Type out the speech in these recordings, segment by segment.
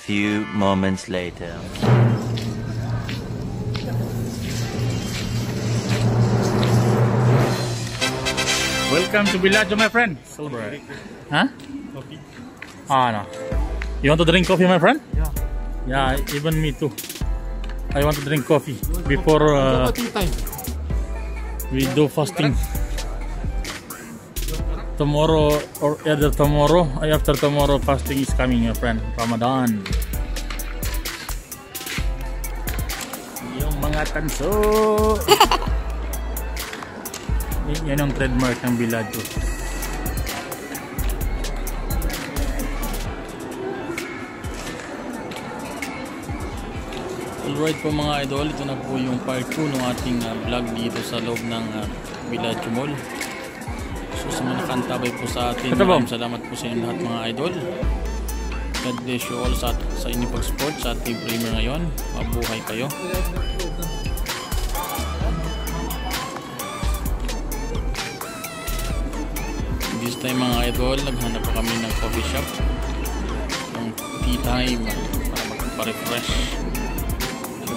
few moments later. Welcome to Villaggio, my friend. Celebrate. Huh? Coffee. Ah, no. You want to drink coffee, my friend? Yeah. Yeah, even me too. I want to drink coffee before we do fasting. Tomorrow or either tomorrow, after tomorrow, fasting is coming, my friend. Ramadan. Yung mga tanso. Yan ang trademark ng Villaggio. Alright po mga idol, ito na po yung part 2 ng ating vlog dito sa loob ng Villaggio Mall. So sa mga nakantabay po sa atin, maraming salamat po sa inyo lahat mga idol. God bless you all sa inyong pag-support sa ating premier ngayon. Mabuhay kayo. This time mga idol, naghanap pa kami ng coffee shop, ng tea time para magpa-refresh.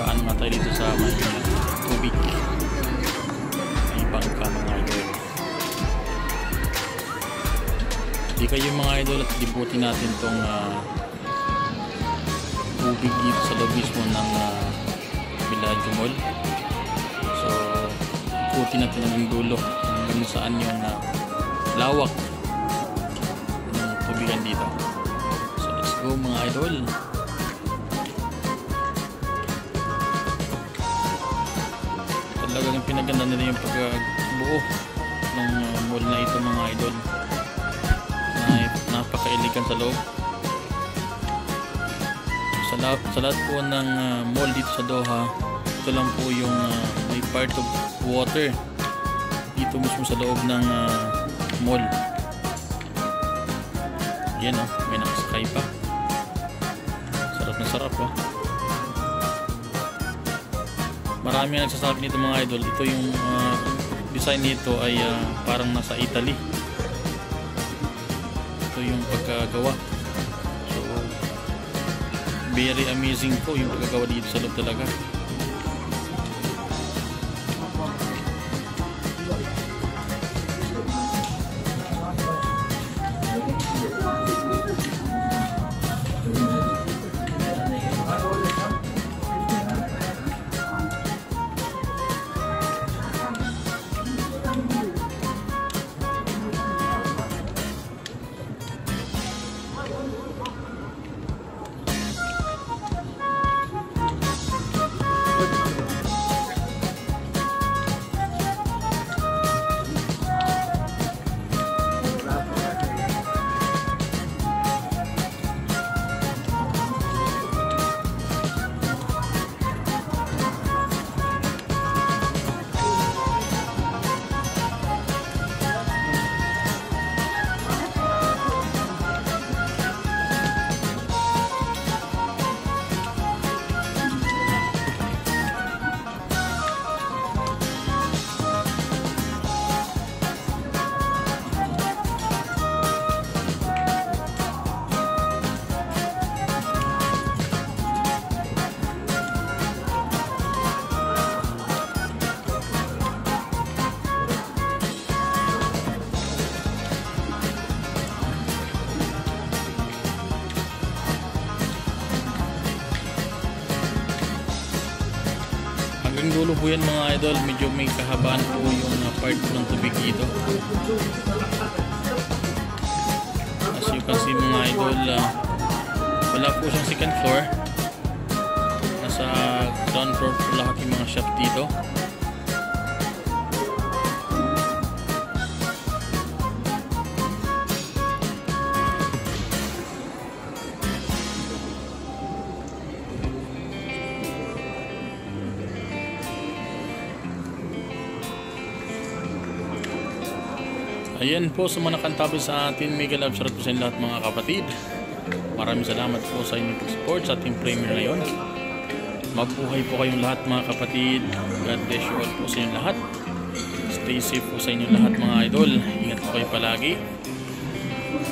Daan nga tayo dito sa may tubig, may bangka mga idol. Di kayo mga idol at libutin natin tong tubig dito sa loob mismo ng Villaggio Mall. So ikutin natin ang dulo kung saan yung lawak ng tubigan dito. So let's go mga idol. Talagang pinaganda nila yung pagbuo ng mall na ito mga idol. Napaka-elegant sa loob. Sa lahat po ng mall dito sa Doha, ito lang po yung may part of water dito mismo sa loob ng mall. Yan o, may nakasakay pa. Sarap na sarap o. Marami ang nagsasabi nito mga idol. Ito yung design nito ay parang nasa Italy. Ito yung pagkagawa. So very amazing po yung pagkagawa dito sa loob talaga. Hanggang dulo po yan mga idol, medyo may kahabaan po yung part po ng tubig dito. As you can see mga idol, wala po siyang second floor. Nasa ground floor po lahat yung mga shop dito. Ayan po sa mga nakantabi sa atin, mega love shout out po sa inyo lahat mga kapatid. Maraming salamat po sa inyong support sa ating premier ngayon. Mabuhay po kayong lahat mga kapatid. God bless you all po sa inyong lahat. Stay safe po sa inyong lahat mga idol. Ingat po kayo palagi.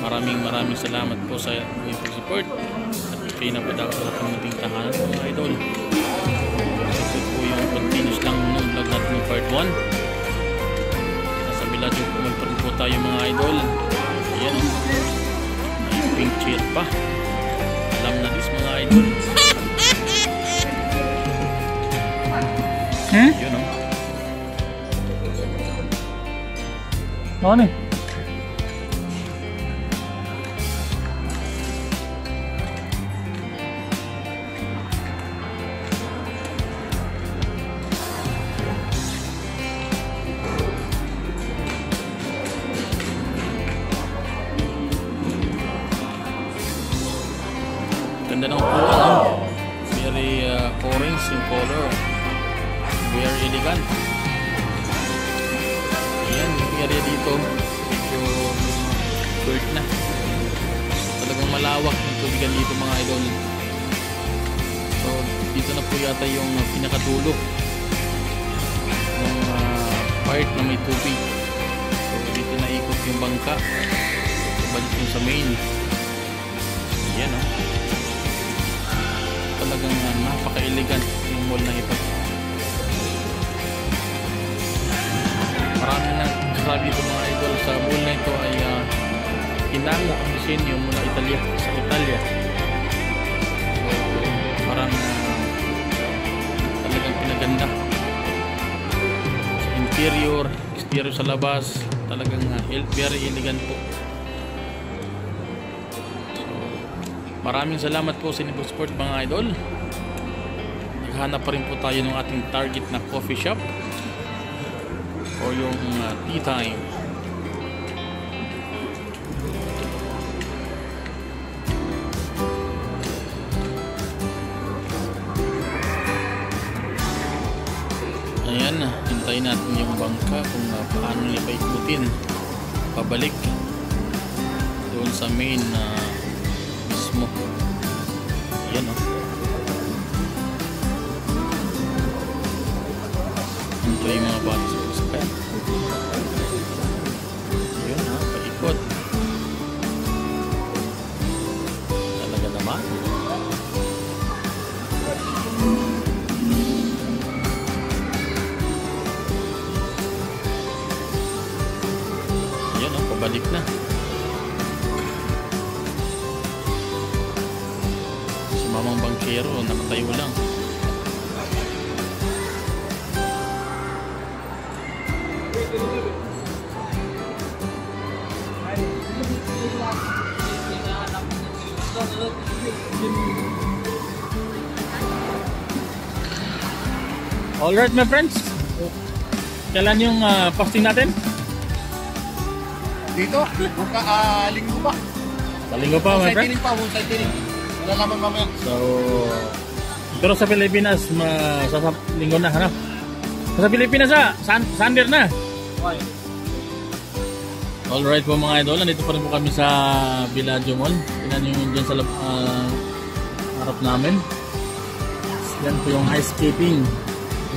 Maraming salamat po sa inyong support. At kayo napadako sa lahat ng ating tahanan mga idol. Ito po yung continuous lang ng vlog natin ng part 1. Nasa Villaggio po po tayo mga idol. Ayan o, may pink chair pa. Alam na this mga idol. Yun o. Ano eh? Ganda ng upuan. Very orange in color. Very elegant. Ayan, yung area dito medyo short na. Talagang malawak yung tubigan dito mga idol. So dito na po yata yung pinakadulo ng part na may tubig. So dito na ikot yung bangka. Balik yung sa main. Ayan o. Talagang napaka-elegant yung mall na ito. Marami na sabi ito mga idol sa mall na ito ay hinango ang disenyo mula sa Italia. So parang talagang pinaganda sa interior, exterior sa labas, talagang very elegant po. Maraming salamat po sa inyong support mga idol. Naghanap pa rin po tayo ng ating target na coffee shop o yung tea time. Ayan, hintayin natin yung bangka kung paano nila paikutin pabalik doon sa main mismo. Ayan o. Ito yung mga bata sa sakay. Ayan ha, paikot. Talaga naman. Ayan o, pabalik na. Mamang bangkero, nakatayo lang. Alright my friends, kailan yung posting natin? Dito? Linggo pa. Sa linggo pa my friends. Husay tining. Malalaman mamaya. So, pero sa Pilipinas, sa linggo na, ano? Sa Pilipinas Sunday na. Okay. Alright po mga idol, nandito pa rin po kami sa Villaggio Mall. Tingnan nyo dyan sa harap namin. Yan po yung ice skating.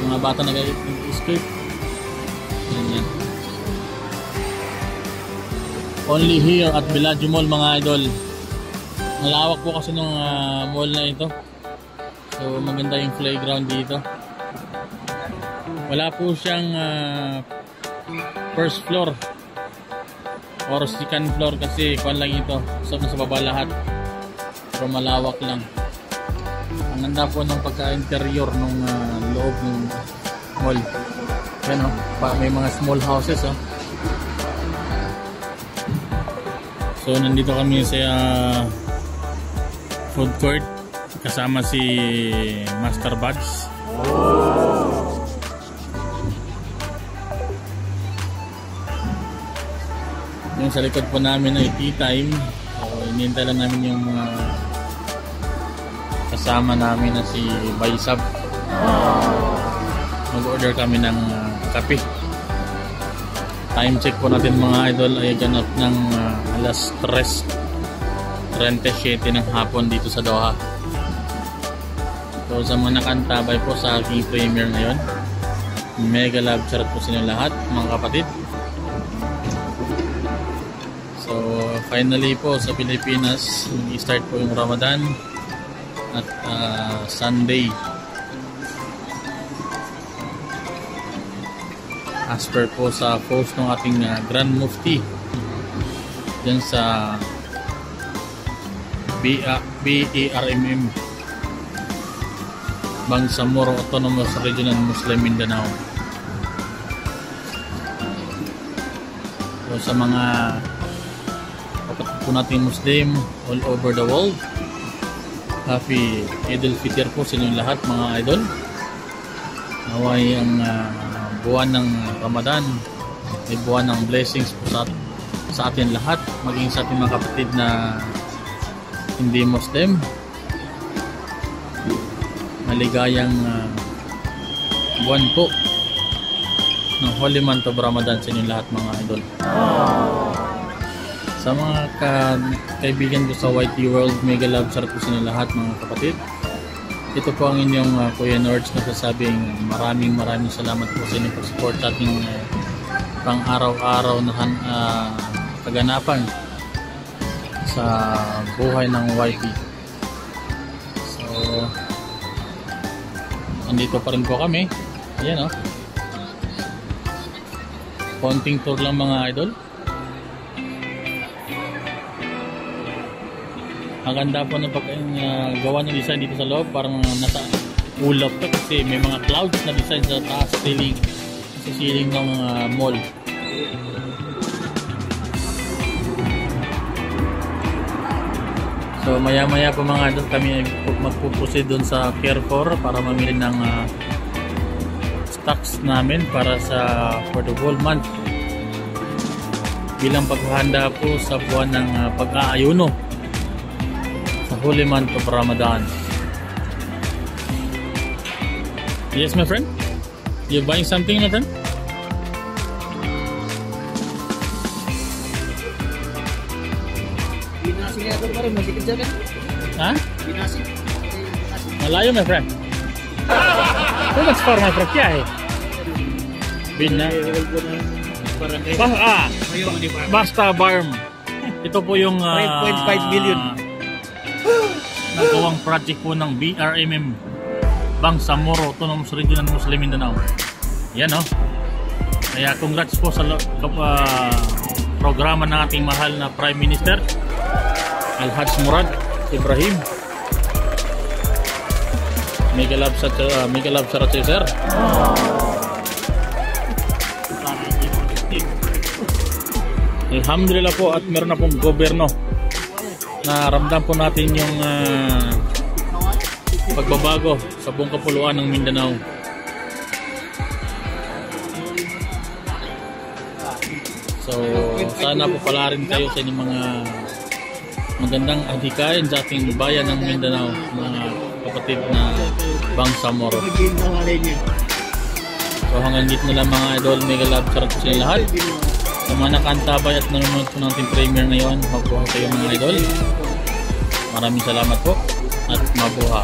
Yung mga bata nag-skate. Yan. Only here at Villaggio Mall mga idol. Malawak po kasi nung mall na ito. So maganda yung playground dito. Wala po siyang first floor or second floor kasi kuwan lang ito. So nasa baba lahat. Pero malawak lang. Ang ganda po ng pagka-interior ng loob ng mall. Yan o, may mga small houses o. So nandito kami sa food court kasama si Master Buds. Yung sa likod po namin ay tea time. So inintay lang namin yung mga kasama namin na si Baysab. Mag-order kami ng kape. Time check po natin mga idol ay ganap ng alas 3:37 ng hapon dito sa Doha. So sa mga nakantabay po sa aking premiere ngayon, mega love shoutout po sa inyo lahat mga kapatid. So finally po sa Pilipinas, nag-start po yung Ramadan. at Sunday. As per po sa post ng ating Grand Mufti dyan sa BERMM, Bangsamoro Autonomous Regional Muslim Mindanao. So, sa mga kapatid po nating Muslim all over the world, Happy Eid al-Fitr po sa inyong lahat mga idol. Naway ang buwan ng Ramadan ay buwan ng blessings po sa atin lahat, maging sa ating mga kapatid na hindi Muslim. Maligayang buwan po ng Holy Month of Ramadan sa inyong lahat mga idol. Sa mga kaibigan ko sa YT World, mega love sa po sa inyong lahat mga kapatid. Ito po ang inyong Kuya Nords na sasabing maraming salamat po sa inyong pag-support sa ating pang araw-araw na kaganapan sa buhay ng YT. So, andito pa rin po kami. Ayan o. Konting tour lang mga idol. Ang ganda po ng gawa ng design dito sa loob, parang nasa ulap to kasi may mga clouds na design sa taas ceiling, sa ceiling ng mall. So maya po mga idol kami magpuproceed doon sa Carrefour para mamili ng stocks namin para for the whole month bilang paghahanda po sa buwan ng pag-aayuno sa Holy Month of Ramadan. Yes my friend, you buying something my friend? Binasi niya ito pa rin, masih kerja kan? Ha? Binasi. Malayo my friend. Too much far my friend. Kya eh? Bina. Basta Barm. Ito po yung 5.5 million. nagawang project po ng BRMM, Bangsamoro Autonomous Regional Muslim Mindanao. Yan o. Kaya congrats po sa programa ng ating mahal na Prime Minister Al-Haj Murad Ibrahim. Mega love sa sir. Alhamdulillah po at meron na pong gobyerno na ramdam po natin yung pagbabago sa buong kapuluan ng Mindanao. So sana po pala rin kayo sa inyong mga magandang adhikain sa ating bayan ng Mindanao, mga kapatid na Bangsamoro. So hanggang dito na lang mga idol, mega love sa inyo lahat. Sa mga nakantabay at nanonood po ng ating premiere ngayon, mabuhay kayo mga idol. Maraming salamat po at mabuhay.